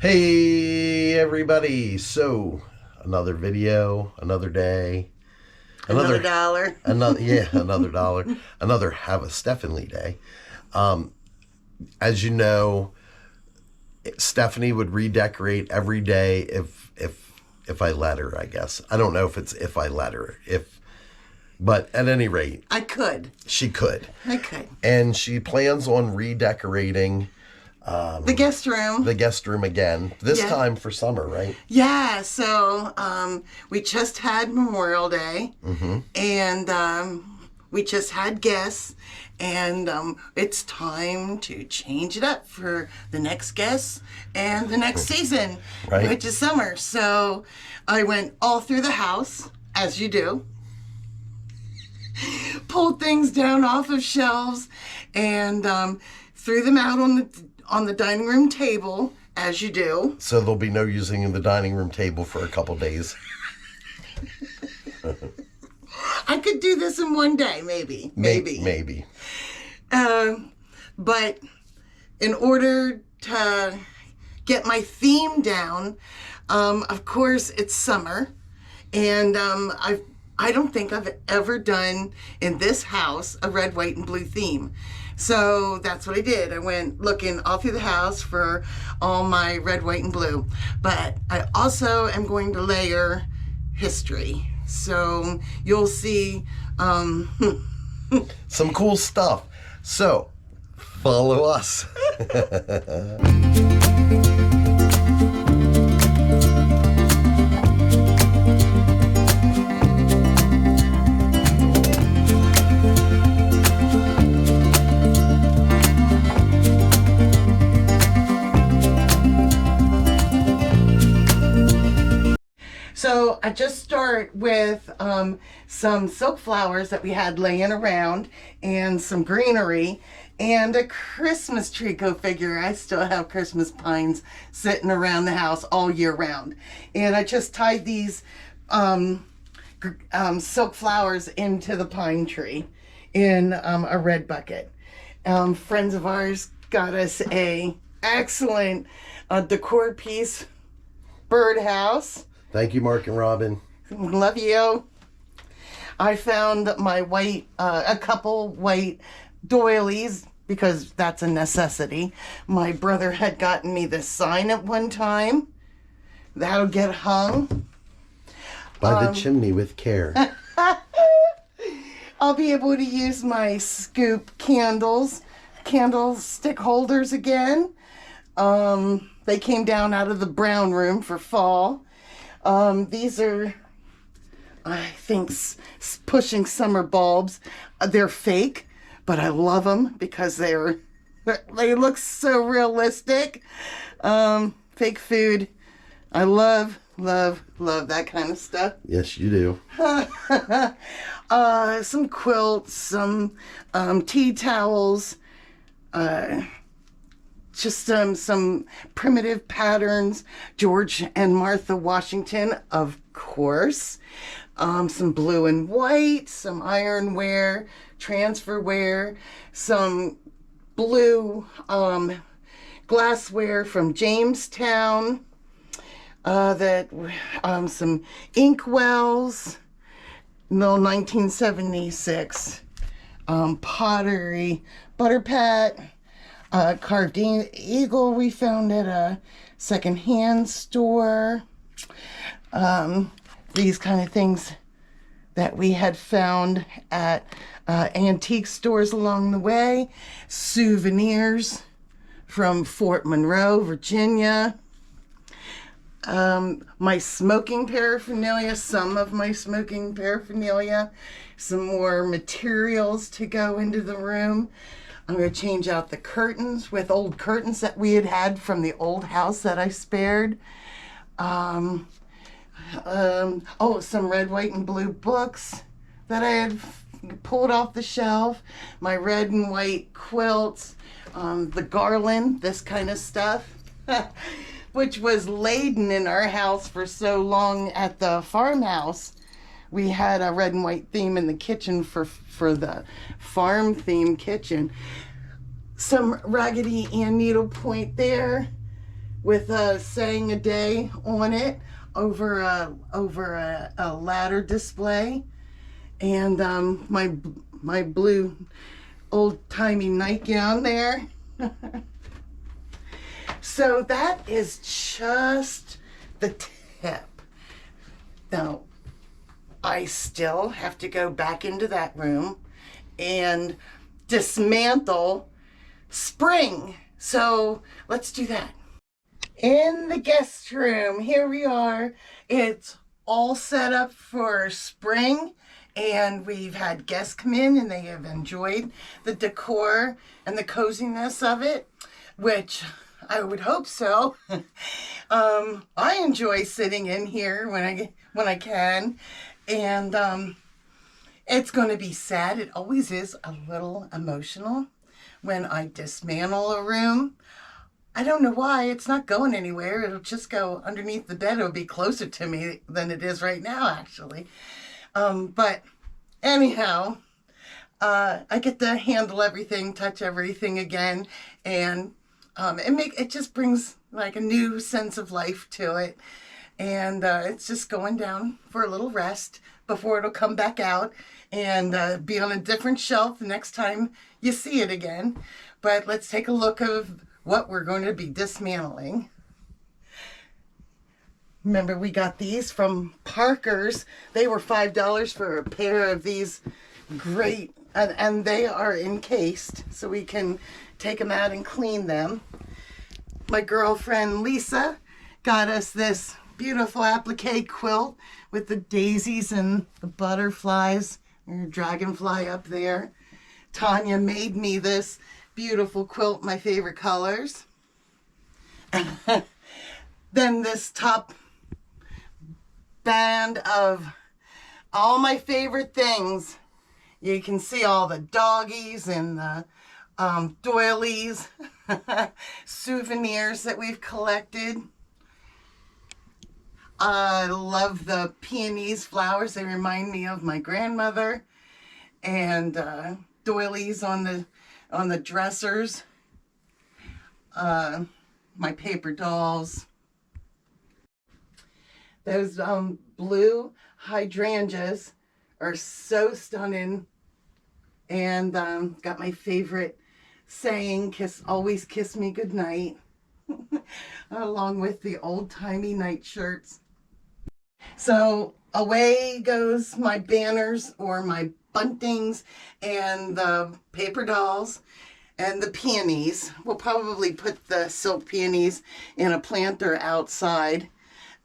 Hey everybody! So another video, another day, Another dollar. another dollar, another have a Steph-N-Lee day. As you know, Stephanie would redecorate every day if I let her. I guess I don't know if I let her but at any rate, I could. She could. I could. And she plans on redecorating. The guest room. The guest room again. This time for summer, right? Yeah. So we just had Memorial Day, and we just had guests, and it's time to change it up for the next guests and the next season, right? Which is summer. So I went all through the house, as you do. Pulled things down off of shelves and threw them out on the dining room table, as you do. So there'll be no using the dining room table for a couple days. I could do this in one day, maybe. Maybe. But in order to get my theme down, of course, it's summer, and I don't think I've ever done in this house a red, white, and blue theme. So that's what I did. I went looking all through the house for all my red, white, and blue. But I also am going to layer history. So you'll see some cool stuff. So follow us. So I just start with some silk flowers that we had laying around and some greenery and a Christmas tree. Go figure, I still have Christmas pines sitting around the house all year round. And I just tied these silk flowers into the pine tree in a red bucket. Friends of ours got us a excellent decor piece, birdhouse. Thank you, Mark and Robin. Love you. I found my a couple white doilies because that's a necessity. My brother had gotten me this sign at one time. That'll get hung by the chimney with care. I'll be able to use my scoop candlestick holders again. They came down out of the brown room for fall. These are, I think, pushing summer bulbs. They're fake, but I love them because they look so realistic. Fake food. I love that kind of stuff. Yes, you do. Some quilts, some tea towels, just some primitive patterns, George and Martha Washington, of course, some blue and white, some ironware, transferware, some blue glassware from Jamestown, some inkwells, 1976, pottery, butter pat, carved eagle we found at a secondhand store. These kind of things that we had found at antique stores along the way. Souvenirs from Fort Monroe, Virginia. My smoking paraphernalia, some of my smoking paraphernalia. Some more materials to go into the room. I'm going to change out the curtains with old curtains that we had from the old house that I spared. Some red, white, and blue books that I had pulled off the shelf. My red and white quilts. The garland, this kind of stuff, which was laden in our house for so long at the farmhouse. We had a red and white theme in the kitchen for the farm theme kitchen. Some Raggedy Ann needlepoint there. with a saying a day on it over a ladder display, and my blue old-timey nightgown there. So that is just the tip. Now, I still have to go back into that room and dismantle spring. So let's do that. In the guest room, here we are. It's all set up for spring, and we've had guests come in and they have enjoyed the decor and the coziness of it, which I would hope so. I enjoy sitting in here when I can, and it's going to be sad. It always is a little emotional when I dismantle a room. I don't know why. It's not going anywhere. It'll just go underneath the bed. It'll be closer to me than it is right now, actually. But anyhow, I get to handle everything, touch everything again, and it just brings like a new sense of life to it. And it's just going down for a little rest before it'll come back out and be on a different shelf the next time you see it again. But let's take a look of what we're going to be dismantling. Remember, we got these from Parker's. They were $5 for a pair of these great, and they are encased, so we can take them out and clean them. My girlfriend Lisa got us this beautiful applique quilt with the daisies and the butterflies and your dragonfly up there. Tanya made me this beautiful quilt, my favorite colors. Then this top band of all my favorite things. You can see all the doggies and the doilies, souvenirs that we've collected. I love the peonies flowers. They remind me of my grandmother. And doilies on the dressers. My paper dolls. Those blue hydrangeas are so stunning. And got my favorite saying, always kiss me goodnight. Along with the old-timey nightshirts. So away goes my banners or my buntings and the paper dolls and the peonies. We'll probably put the silk peonies in a planter outside.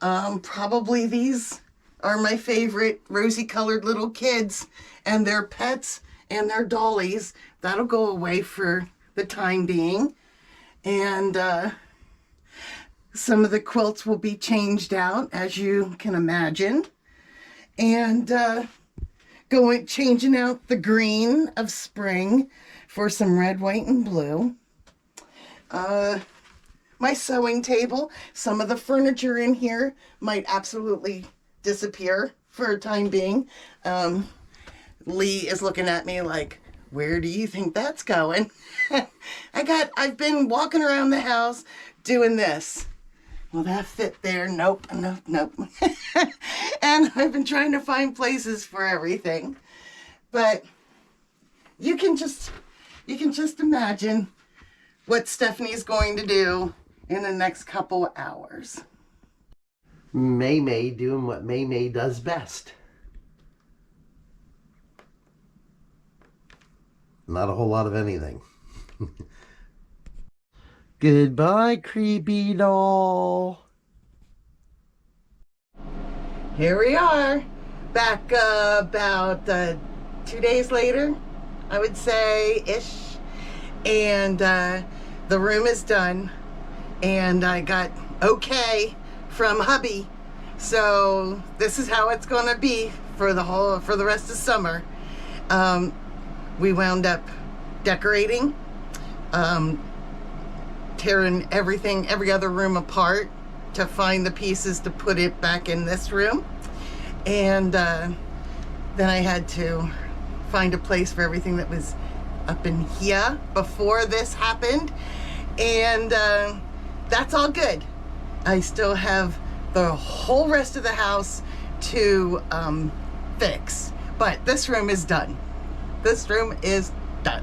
Probably these are my favorite rosy colored little kids and their pets and their dollies. That'll go away for the time being. And some of the quilts will be changed out, as you can imagine. And changing out the green of spring for some red, white, and blue. My sewing table, some of the furniture in here might absolutely disappear for a time being. Lee is looking at me like, where do you think that's going? I've been walking around the house doing this. Will that fit there? Nope. And I've been trying to find places for everything. But you can just imagine what Stephanie's going to do in the next couple hours. May doing what May does best. Not a whole lot of anything. Goodbye, creepy doll. Here we are, back about 2 days later, I would say, ish. And the room is done. And I got okay from hubby. So this is how it's going to be for the rest of summer. We wound up decorating, tearing every other room apart to find the pieces to put it back in this room. And then I had to find a place for everything that was up in here before this happened. And that's all good. I still have the whole rest of the house to fix, but this room is done. This room is done.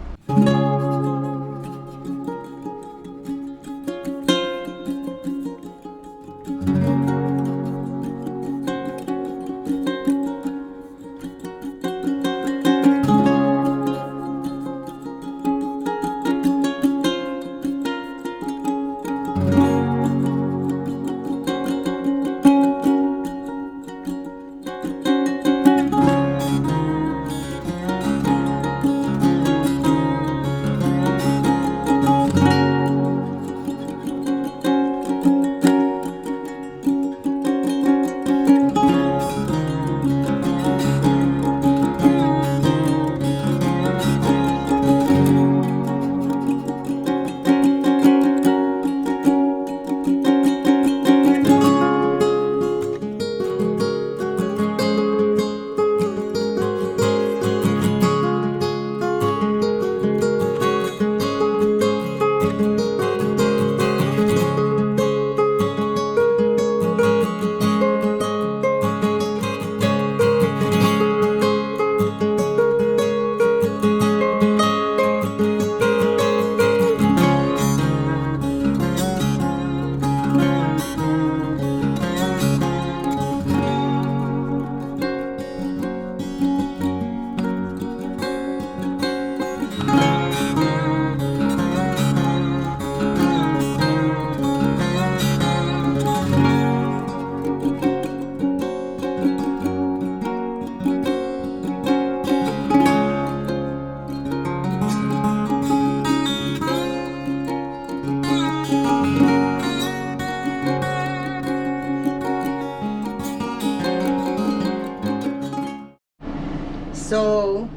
So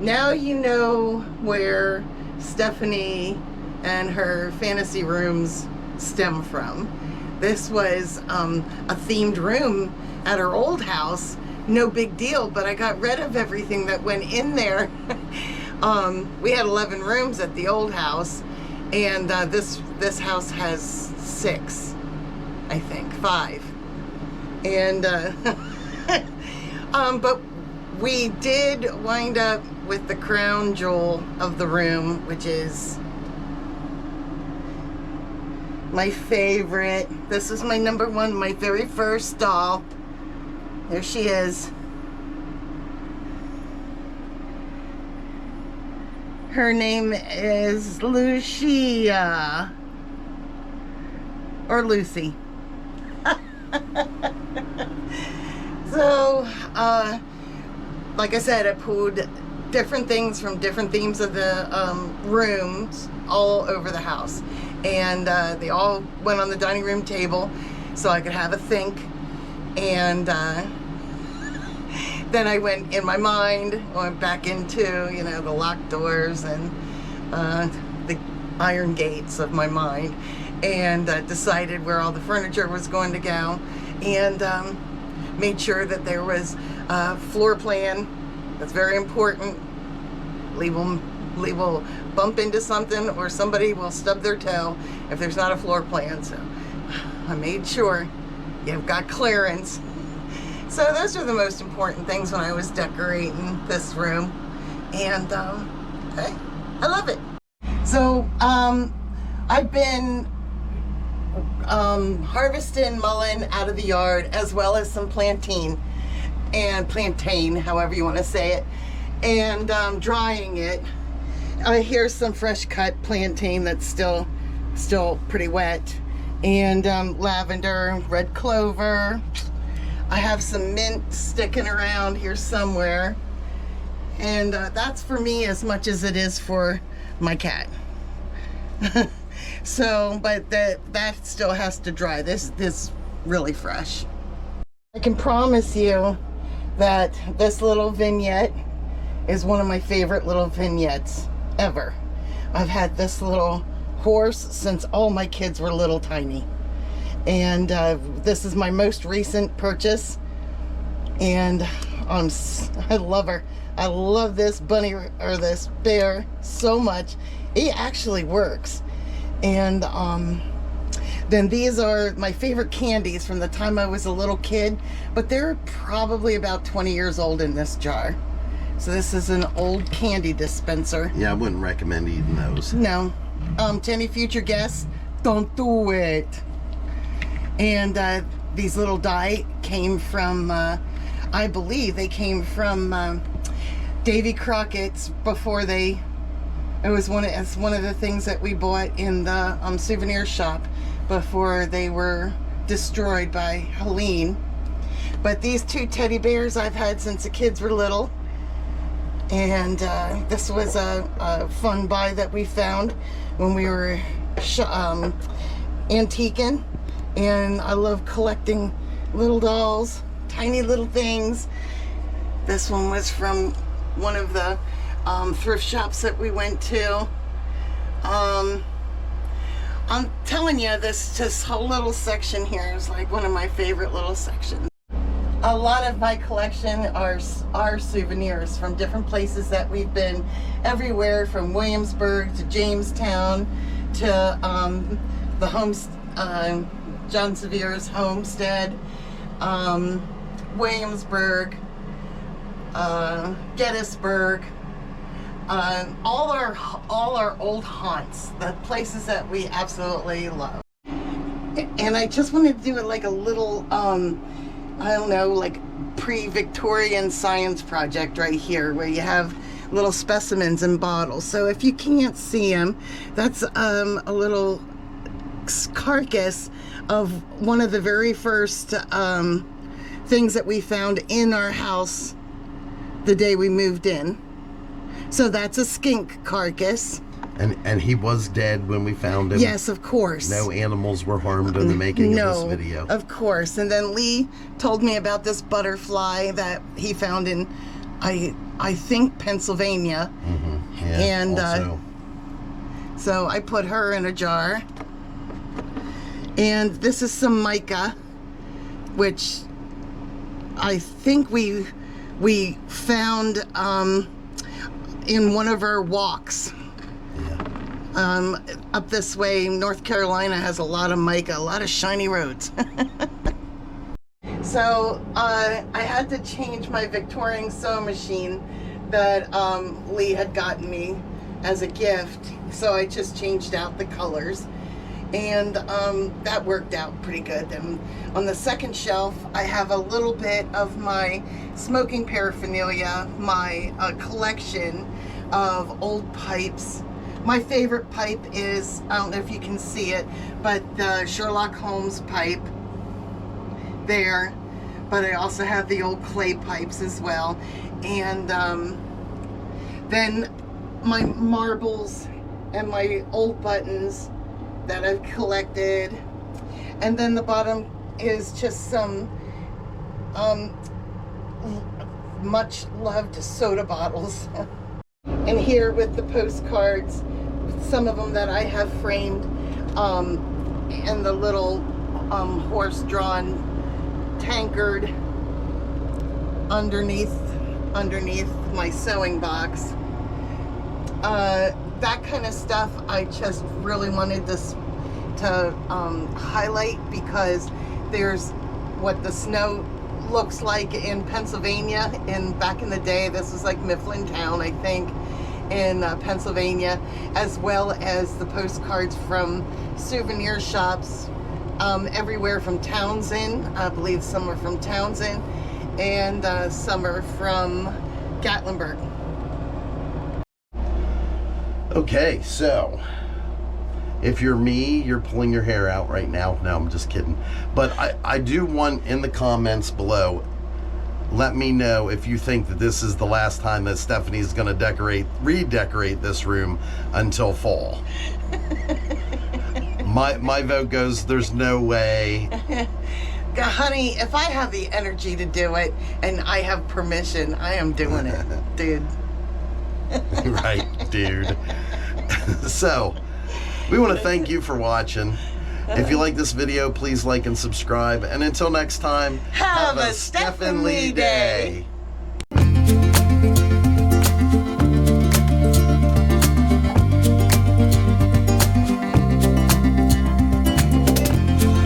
now you know where Stephanie and her fantasy rooms stem from. This was a themed room at her old house. No big deal, but I got rid of everything that went in there. We had 11 rooms at the old house, and this house has 6, I think, 5. And but we did wind up with the crown jewel of the room, which is my favorite. This is my number 1, my very first doll. There she is. Her name is Lucia, or Lucy. So, like I said, I pulled different things from different themes of the rooms all over the house. And they all went on the dining room table so I could have a think. And then I went in my mind, went back into, you know, the locked doors and the iron gates of my mind, and decided where all the furniture was going to go, and made sure that there was a floor plan. That's very important. Lee will bump into something, or somebody will stub their toe if there's not a floor plan. So I made sure you've got clearance. So those are the most important things when I was decorating this room, and hey, I love it. So I've been harvesting mullein out of the yard, as well as some plantain, however you want to say it, and drying it. Here's some fresh cut plantain that's still pretty wet, and lavender, red clover. I have some mint sticking around here somewhere, and that's for me as much as it is for my cat. So, but that still has to dry. This really fresh. I can promise you that this little vignette is one of my favorite little vignettes ever. I've had this little horse since all my kids were little tiny, and this is my most recent purchase, and I love her. I love this bunny, or this bear, so much. He actually works. And Then these are my favorite candies from the time I was a little kid, but they're probably about 20 years old in this jar. So this is an old candy dispenser. Yeah, I wouldn't recommend eating those. No. To any future guests, don't do it. And these little die came from, I believe they came from Davy Crockett's before they, it's one of the things that we bought in the souvenir shop before they were destroyed by Helene. But these two teddy bears I've had since the kids were little. And this was a fun buy that we found when we were antiquing. And I love collecting little dolls, tiny little things. This one was from one of the thrift shops that we went to. I'm telling you, this whole little section here is like one of my favorite little sections. A lot of my collection are souvenirs from different places that we've been, everywhere from Williamsburg to Jamestown to the John Severe's homestead, Williamsburg, Gettysburg, all our old haunts, the places that we absolutely love. And I just wanted to do it like a little, I don't know, like pre-Victorian science project right here, where you have little specimens in bottles. So if you can't see them, that's a little carcass of one of the very first things that we found in our house the day we moved in. So that's a skink carcass. And he was dead when we found him. Yes, of course. No animals were harmed in the making of this video. Of course. And then Lee told me about this butterfly that he found in, I think, Pennsylvania. Mm-hmm. Yeah, and also. So I put her in a jar. And this is some mica, which I think we found in one of our walks. Up this way, North Carolina has a lot of mica, a lot of shiny roads. So I had to change my Victorian sewing machine that Lee had gotten me as a gift. So I just changed out the colors, and that worked out pretty good. And on the second shelf, I have a little bit of my smoking paraphernalia, my collection of old pipes. My favorite pipe is, I don't know if you can see it, but the Sherlock Holmes pipe there. But I also have the old clay pipes as well. And then my marbles and my old buttons that I've collected. And then the bottom is just some much loved soda bottles. And here with the postcards, some of them that I have framed, and the little horse-drawn tankard underneath my sewing box. That kind of stuff I just really wanted this to highlight, because there's what the snow looks like in Pennsylvania. And back in the day, this was like Mifflintown, I think, in Pennsylvania, as well as the postcards from souvenir shops everywhere from Townsend. I believe some are from Townsend, and some are from Gatlinburg. Okay, so if you're me, you're pulling your hair out right now. No, I'm just kidding. But I do want in the comments below, let me know if you think that this is the last time that Stephanie is going to redecorate this room until fall. My vote goes, there's no way. Honey, if I have the energy to do it and I have permission, I am doing it, dude. Right, dude. So, we want to thank you for watching. If you like this video, please like and subscribe. And until next time, have a Steph-N-Lee day.